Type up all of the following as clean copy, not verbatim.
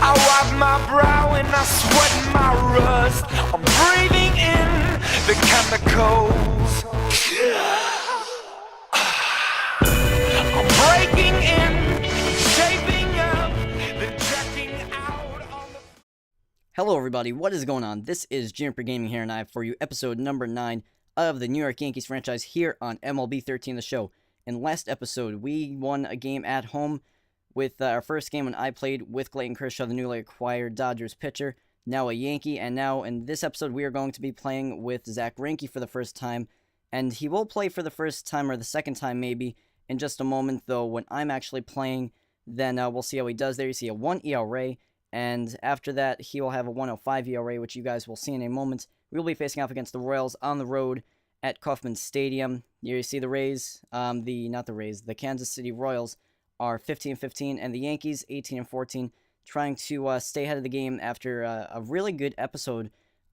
I wipe my brow and I sweat my rust. I'm breathing in the chemicals. I'm breaking in, shaping up, then checking out on the... Hello everybody, what is going on? This is Juniper Gaming here, and I have for you episode number 9 of the New York Yankees franchise here on MLB 13 the show. In last episode, we won a game at home with our first game when I played with Clayton Kershaw, the newly acquired Dodgers pitcher, now a Yankee, and now in this episode we are going to be playing with Zack Greinke for the first time, and he will play for the first time, or the second time maybe, in just a moment, though when I'm actually playing, then we'll see how he does there. You see a 1 ERA, and after that, he will have a 1.05 ERA, which you guys will see in a moment. We will be facing off against the Royals on the road at Kauffman Stadium. Here you see the Rays, the Kansas City Royals are 15-15, and the Yankees 18-14, trying to stay ahead of the game after a really good episode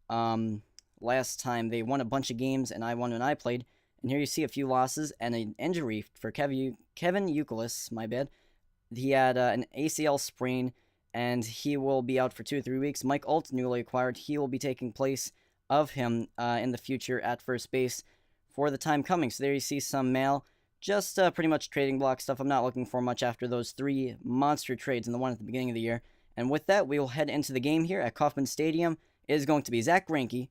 last time. They won a bunch of games, and I won when I played. And here you see a few losses and an injury for Kevin Youkilis, my bad. He had an ACL sprain, and he will be out for 2 or 3 weeks. Mike Alt, newly acquired, he will be taking place of him in the future at first base for the time coming. So there you see some mail, just pretty much trading block stuff. I'm not looking for much after those 3 monster trades and the one at the beginning of the year. And with that, we will head into the game here at Kauffman Stadium. It is going to be Zack Greinke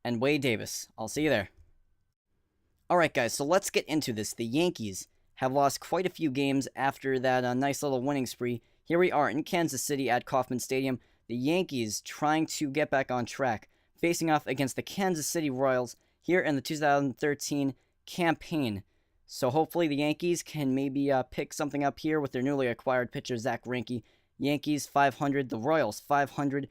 and Wade Davis. I'll see you there. Alright guys, so let's get into this. The Yankees have lost quite a few games after that nice little winning spree. Here we are in Kansas City at Kauffman Stadium. The Yankees trying to get back on track, facing off against the Kansas City Royals here in the 2013 campaign. So hopefully the Yankees can maybe pick something up here with their newly acquired pitcher, Zack Greinke. Yankees 500, the Royals 500.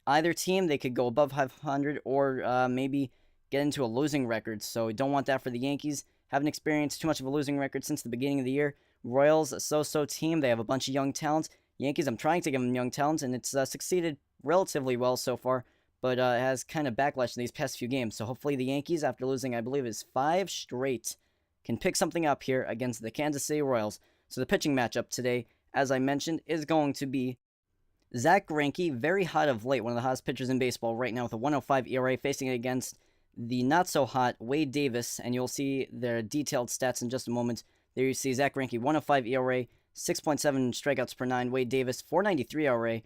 Either team, they could go above 500 or maybe get into a losing record. So don't want that for the Yankees. Haven't experienced too much of a losing record since the beginning of the year. Royals, a so-so team. They have a bunch of young talents. Yankees, I'm trying to give them young talents, and it's succeeded relatively well so far, but it has kind of backlashed in these past few games. So hopefully the Yankees, after losing, I believe, is 5 straight, can pick something up here against the Kansas City Royals. So the pitching matchup today, as I mentioned, is going to be Zack Greinke, very hot of late, one of the hottest pitchers in baseball right now with a 1.05 ERA, facing it against the not-so-hot Wade Davis, and you'll see their detailed stats in just a moment. There you see Zack Greinke, 1.05 ERA, 6.7 strikeouts per 9. Wade Davis, 4.93 ERA.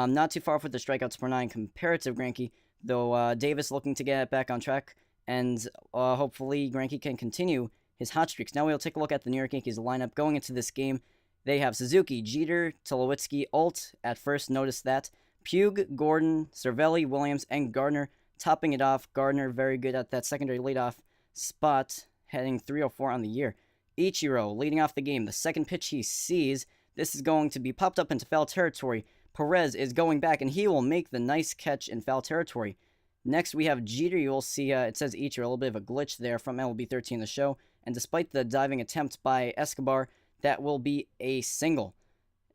Not too far off with the strikeouts per 9 compared to Greinke, though Davis looking to get back on track, and hopefully Greinke can continue his hot streaks. Now we'll take a look at the New York Yankees lineup going into this game. They have Suzuki, Jeter, Tulowitzki, Alt, at first notice that, Puig, Gordon, Cervelli, Williams, and Gardner topping it off. Gardner very good at that secondary leadoff spot, heading 304 on the year. Ichiro leading off the game. The second pitch he sees, this is going to be popped up into foul territory. Perez is going back, and he will make the nice catch in foul territory. Next, we have Jeter. You will see it says Ichiro, a little bit of a glitch there from MLB 13 the show. And despite the diving attempt by Escobar, that will be a single.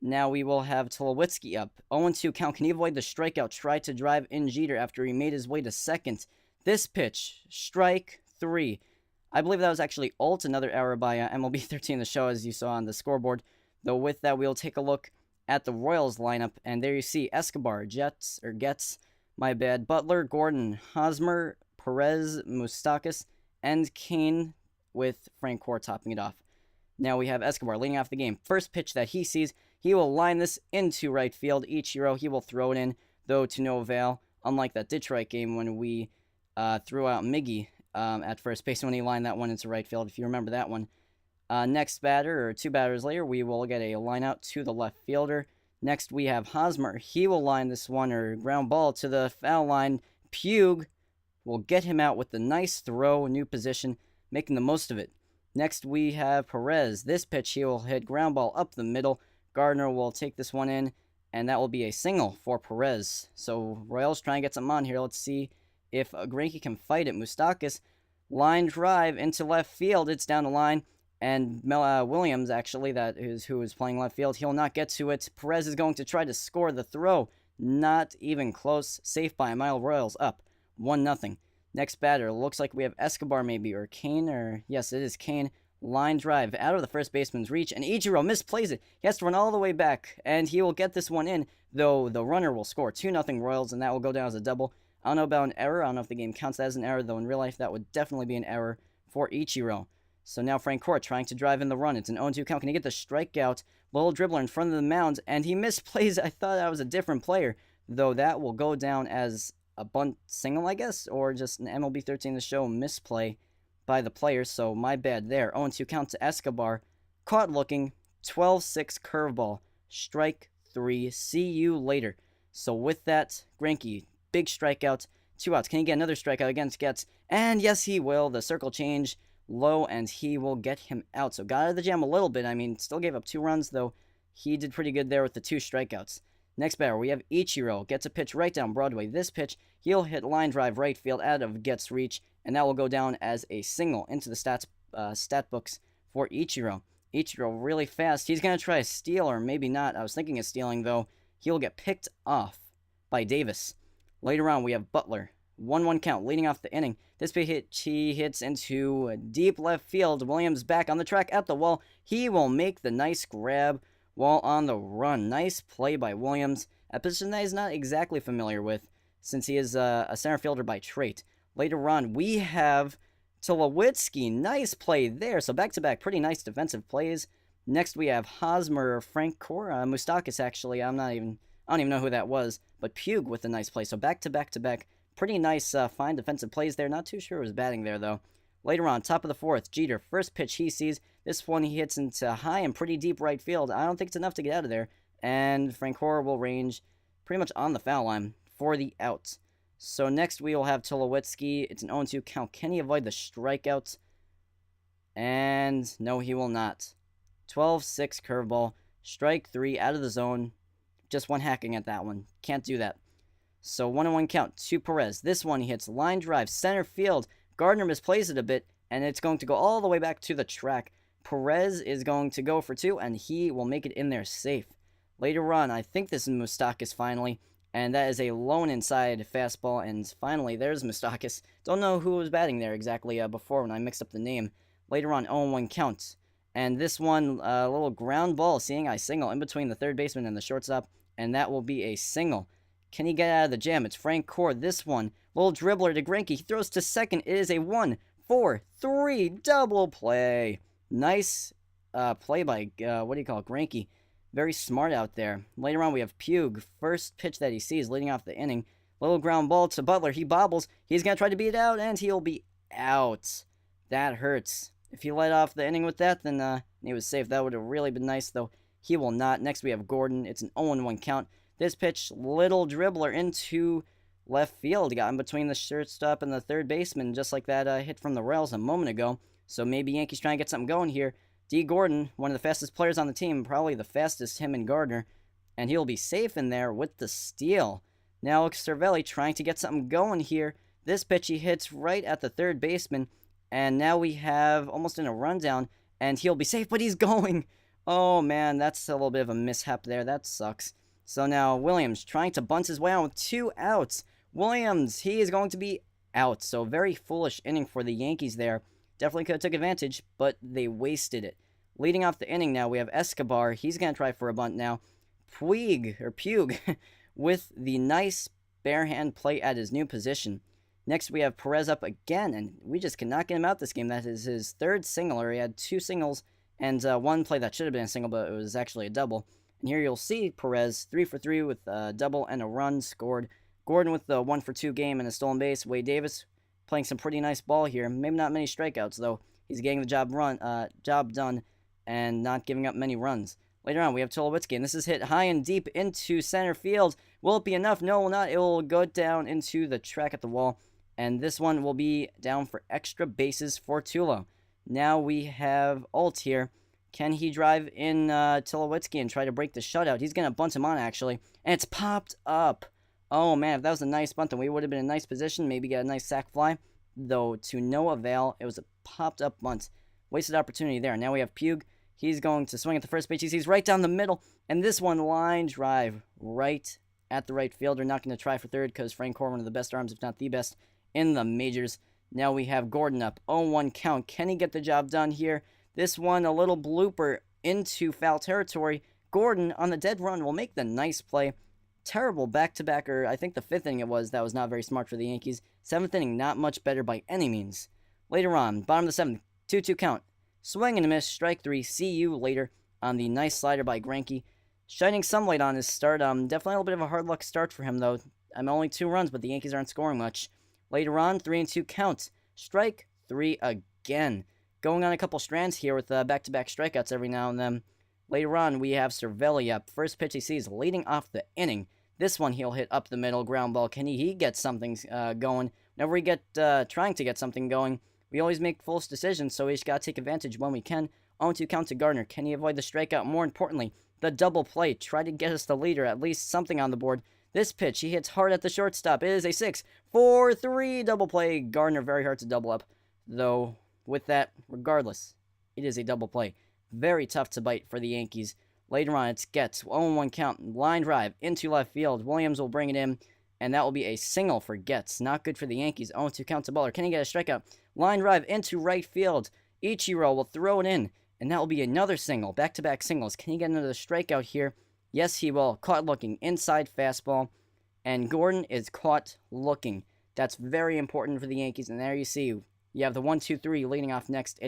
Now we will have Tulowitzki up. 0-2 count. Can he avoid the strikeout? Tried to drive in Jeter after he made his way to second. This pitch, strike 3. I believe that was actually Alt, another error by MLB 13 the show, as you saw on the scoreboard. Though with that, we'll take a look at the Royals lineup, and there you see Escobar, Getz, my bad, Butler, Gordon, Hosmer, Perez, Moustakas, and Kane, with Frank Core topping it off. Now we have Escobar leading off the game. First pitch that he sees, he will line this into right field. Ichiro, he will throw it in, though to no avail, unlike that Detroit game when we threw out Miggy at first base when he lined that one into right field, if you remember that one. Next batter, or 2 batters later, we will get a line out to the left fielder. Next, we have Hosmer. He will line this one, or ground ball, to the foul line. Puig will get him out with the nice throw, new position, making the most of it. Next, we have Perez. This pitch, he will hit ground ball up the middle. Gardner will take this one in, and that will be a single for Perez. So, Royals trying to get something on here. Let's see if Greinke can fight it. Moustakas, line drive into left field. It's down the line. And Williams, actually, who is playing left field, he'll not get to it. Perez is going to try to score the throw. Not even close. Safe by a mile. Royals up 1-0. Next batter, looks like we have Escobar maybe, or Kane, or yes, it is Kane, line drive out of the first baseman's reach, and Ichiro misplays it. He has to run all the way back, and he will get this one in, though the runner will score 2-0 Royals, and that will go down as a double. I don't know about an error. I don't know if the game counts that as an error, though in real life that would definitely be an error for Ichiro. So now Francoeur trying to drive in the run. It's an 0-2 count. Can he get the strikeout? Little dribbler in front of the mound, and he misplays. I thought that was a different player, though that will go down as a bunt single, I guess, or just an MLB 13 The Show misplay by the player, so my bad there. 0-2 count to Escobar. Caught looking. 12-6 curveball. Strike 3. See you later. So with that, Greinke, big strikeout. 2 outs. Can he get another strikeout against Getz? And yes, he will. The circle change low, and he will get him out. So got out of the jam a little bit. I mean, still gave up 2 runs, though he did pretty good there with the 2 strikeouts. Next batter, we have Ichiro. Gets a pitch right down Broadway. This pitch, he'll hit line drive right field out of Getz' reach, and that will go down as a single into the stat books for Ichiro. Ichiro really fast. He's going to try a steal, or maybe not. I was thinking of stealing, though. He'll get picked off by Davis. Later on, we have Butler. 1-1 count, leading off the inning. This pitch he hits into deep left field. Williams back on the track at the wall. He will make the nice grab while on the run. Nice play by Williams. A position that he's not exactly familiar with, since he is a center fielder by trait. Later on, we have Tulowitzki. Nice play there. So back-to-back, pretty nice defensive plays. Next, we have Hosmer, Francoeur, Moustakas, actually. I don't even know who that was. But Pugh with a nice play. So back-to-back-to-back. Pretty nice, fine defensive plays there. Not too sure who was batting there, though. Later on, top of the 4th, Jeter. First pitch he sees. This one he hits into high and pretty deep right field. I don't think it's enough to get out of there. And Francoeur will range pretty much on the foul line for the out. So next we will have Tulowitzki. It's an 0-2 count. Can he avoid the strikeout? And no, he will not. 12-6 curveball. Strike 3 out of the zone. Just one hacking at that one. Can't do that. So 1-1 count to Perez. This one he hits line drive, center field. Gardner misplays it a bit, and it's going to go all the way back to the track. Perez is going to go for 2, and he will make it in there safe. Later on, I think this is Moustakas finally, and that is a lone inside fastball, and finally, there's Moustakas. Don't know who was batting there exactly before when I mixed up the name. Later on, 0-1 count. And this one, a little ground ball, seeing I single in between the third baseman and the shortstop, and that will be a single. Can he get out of the jam? It's Francoeur. This one, little dribbler to Greinke. He throws to second. It is a 1-4-3 double play. Nice play by, Greinke. Very smart out there. Later on, we have Pugh. First pitch that he sees leading off the inning. Little ground ball to Butler. He bobbles. He's going to try to beat it out, and he'll be out. That hurts. If he let off the inning with that, then he was safe. That would have really been nice, though. He will not. Next, we have Gordon. It's an 0-1 count. This pitch, little dribbler into left field. Got in between the shortstop and the third baseman, just like that hit from the Royals a moment ago. So maybe Yankees trying to get something going here. D. Gordon, one of the fastest players on the team, probably the fastest, him and Gardner. And he'll be safe in there with the steal. Now Cervelli trying to get something going here. This pitch he hits right at the third baseman. And now we have almost in a rundown. And he'll be safe, but he's going. Oh, man, that's a little bit of a mishap there. That sucks. So now Williams trying to bunt his way out with 2 outs. Williams, he is going to be out. So very foolish inning for the Yankees there. Definitely could have took advantage, but they wasted it. Leading off the inning now, we have Escobar. He's going to try for a bunt now. Puig, with the nice bare hand play at his new position. Next, we have Perez up again, and we just cannot get him out this game. That is his 3rd single. He had 2 singles and one play that should have been a single, but it was actually a double. And here you'll see Perez 3 for 3 with a double and a run scored. Gordon with the 1 for 2 game and a stolen base. Wade Davis playing some pretty nice ball here. Maybe not many strikeouts, though. He's getting the job done and not giving up many runs. Later on, we have Tulowitzki, and this is hit high and deep into center field. Will it be enough? No, it will not. It will go down into the track at the wall, and this one will be down for extra bases for Tulo. Now we have Alt here. Can he drive in Tulowitzki and try to break the shutout? He's going to bunt him on, actually. And it's popped up. Oh, man, if that was a nice bunt, then we would have been in a nice position. Maybe get a nice sac fly. Though, to no avail, it was a popped-up bunt. Wasted opportunity there. Now we have Pugh. He's going to swing at the first pitch. He sees right down the middle. And this one, line drive right at the right fielder. Not going to try for third because Francoeur, one of the best arms, if not the best, in the majors. Now we have Gordon up. 0-1 count. Can he get the job done here? This one, a little blooper into foul territory. Gordon on the dead run will make the nice play. Terrible back-to-back, or I think the 5th inning it was, that was not very smart for the Yankees. 7th inning, not much better by any means. Later on, bottom of the 7th, 2-2 count. Swing and a miss, strike 3, see you later on the nice slider by Greinke. Shining some light on his start. Definitely a little bit of a hard luck start for him, though. Only 2 runs, but the Yankees aren't scoring much. Later on, 3-2 count. Strike 3 again. Going on a couple strands here with back-to-back strikeouts every now and then. Later on, we have Cervelli up. First pitch he sees leading off the inning. This one he'll hit up the middle, ground ball. Can he get something going? Whenever we get trying to get something going, we always make false decisions, so we just gotta take advantage when we can. 0-2 count to Gardner. Can he avoid the strikeout? More importantly, the double play. Try to get us the lead, or at least something on the board. This pitch, he hits hard at the shortstop. It is a 6-4-3 double play. Gardner very hard to double up, though with that, regardless, it is a double play. Very tough to bite for the Yankees. Later on, it's Getz. 0-1 count. Line drive into left field. Williams will bring it in, and that will be a single for Getz. Not good for the Yankees. 0-2 count to Baller. Can he get a strikeout? Line drive into right field. Ichiro will throw it in, and that will be another single. Back-to-back singles. Can he get another strikeout here? Yes, he will. Caught looking. Inside fastball. And Gordon is caught looking. That's very important for the Yankees. And there you see, you have the 1-2-3 leading off next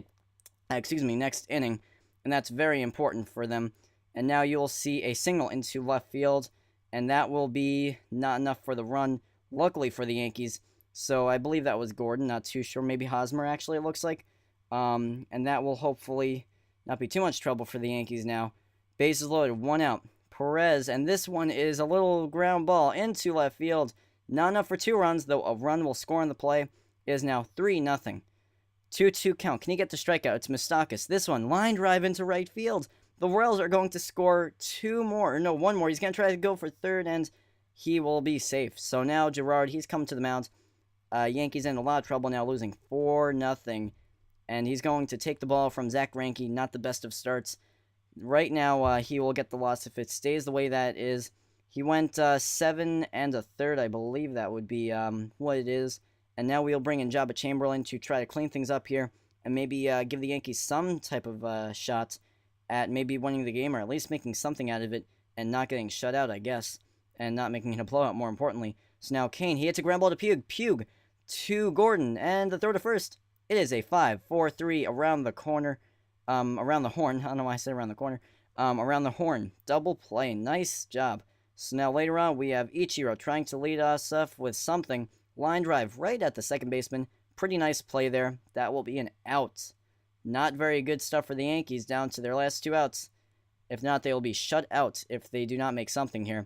inning. And that's very important for them. And now you'll see a single into left field. And that will be not enough for the run, luckily for the Yankees. So I believe that was Gordon. Not too sure. Maybe Hosmer, actually, it looks like. And that will hopefully not be too much trouble for the Yankees now. Bases loaded, 1 out. Perez, and this one is a little ground ball into left field. Not enough for 2 runs, though a run will score on the play. It is now 3-0. 2-2 count. Can he get the strikeout? It's Moustakas. This one, line drive into right field. The Royals are going to score 2 more. Or no, 1 more. He's going to try to go for 3rd, and he will be safe. So now Gerard, he's come to the mound. Yankees in a lot of trouble now, losing 4-0. And he's going to take the ball from Zach Greinke. Not the best of starts. Right now, he will get the loss if it stays the way that is. He went 7 1/3, I believe that would be what it is. And now we'll bring in Jabba Chamberlain to try to clean things up here and maybe give the Yankees some type of shot at maybe winning the game, or at least making something out of it and not getting shut out, I guess, and not making it a blowout, more importantly. So now Kane, he hits a ground ball to Pugh. Pugh to Gordon, and the throw to first. It is a 5-4-3 around the corner. Around the horn. I don't know why I said around the corner. Around the horn. Double play. Nice job. So now later on, we have Ichiro trying to lead us off with something. Line drive right at the second baseman. Pretty nice play there. That will be an out. Not very good stuff for the Yankees down to their last 2 outs. If not, they will be shut out if they do not make something here.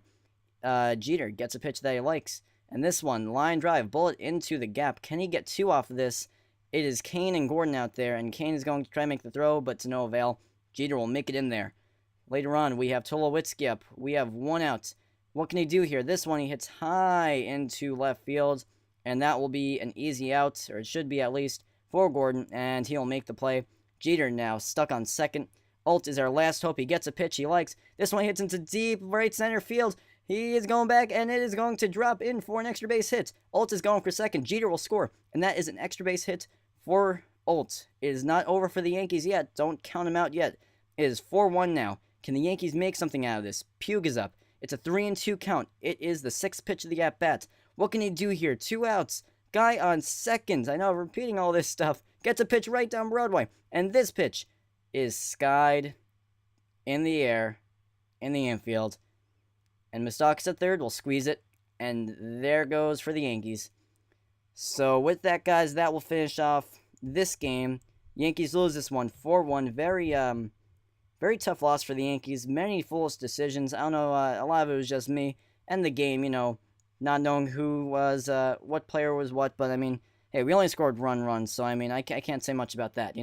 Jeter gets a pitch that he likes. And this one, line drive, bullet into the gap. Can he get 2 off of this? It is Kane and Gordon out there, and Kane is going to try to make the throw, but to no avail. Jeter will make it in there. Later on, we have Tulowitzki up. We have 1 out. What can he do here? This one, he hits high into left field, and that will be an easy out, or it should be at least, for Gordon, and he'll make the play. Jeter now stuck on second. Alt is our last hope. He gets a pitch he likes. This one hits into deep right center field. He is going back, and it is going to drop in for an extra base hit. Alt is going for second. Jeter will score, and that is an extra base hit for Alt. It is not over for the Yankees yet. Don't count him out yet. It is 4-1 now. Can the Yankees make something out of this? Pugh is up. It's a 3-2 count. It is the 6th pitch of the at-bat. What can he do here? 2 outs. Guy on second. I know I'm repeating all this stuff. Gets a pitch right down Broadway. And this pitch is skied in the air in the infield. And Moustakas at third will squeeze it. And there goes for the Yankees. So with that, guys, that will finish off this game. Yankees lose this one 4-1. Very tough loss for the Yankees. Many foolish decisions. I don't know, a lot of it was just me and the game, not knowing who was, what player was what. But, I mean, hey, we only scored runs, so, I mean, I can't say much about that,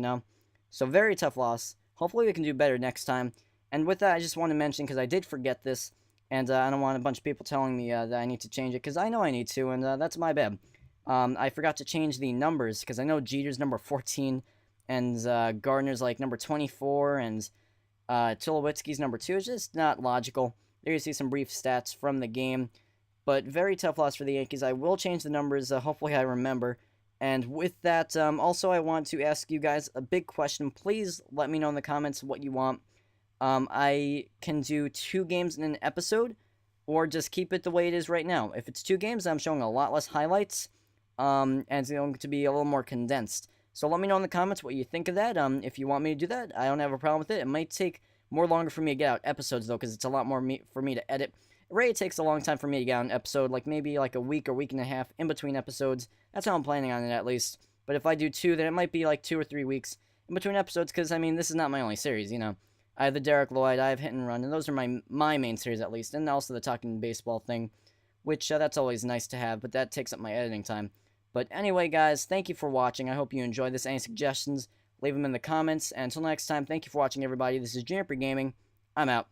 So, very tough loss. Hopefully we can do better next time. And with that, I just want to mention, because I did forget this, and I don't want a bunch of people telling me that I need to change it, because I know I need to, and that's my bad. I forgot to change the numbers, because I know Jeter's number 14, and Gardner's, like, number 24, and Tulowitzki's number 2. It's just not logical. There you see some brief stats from the game, but very tough loss for the Yankees. I will change the numbers, hopefully I remember, And with that, also I want to ask you guys a big question. Please let me know in the comments what you want. I can do 2 games in an episode, or just keep it the way it is right now. If it's 2 games, I'm showing a lot less highlights, and it's going to be a little more condensed. So let me know in the comments what you think of that. If you want me to do that, I don't have a problem with it. It might take more longer for me to get out episodes, though, because it's a lot more for me to edit. It really takes a long time for me to get out an episode, like maybe like a week or week and a half in between episodes. That's how I'm planning on it, at least. But if I do 2, then it might be like 2 or 3 weeks in between episodes, because, I mean, this is not my only series, you know. I have the Derek Lloyd, I have Hit and Run, and those are my main series, at least. And also the Talking Baseball thing, which that's always nice to have, but that takes up my editing time. But anyway, guys, thank you for watching. I hope you enjoyed this. Any suggestions, leave them in the comments. And until next time, thank you for watching, everybody. This is Juniper Gaming. I'm out.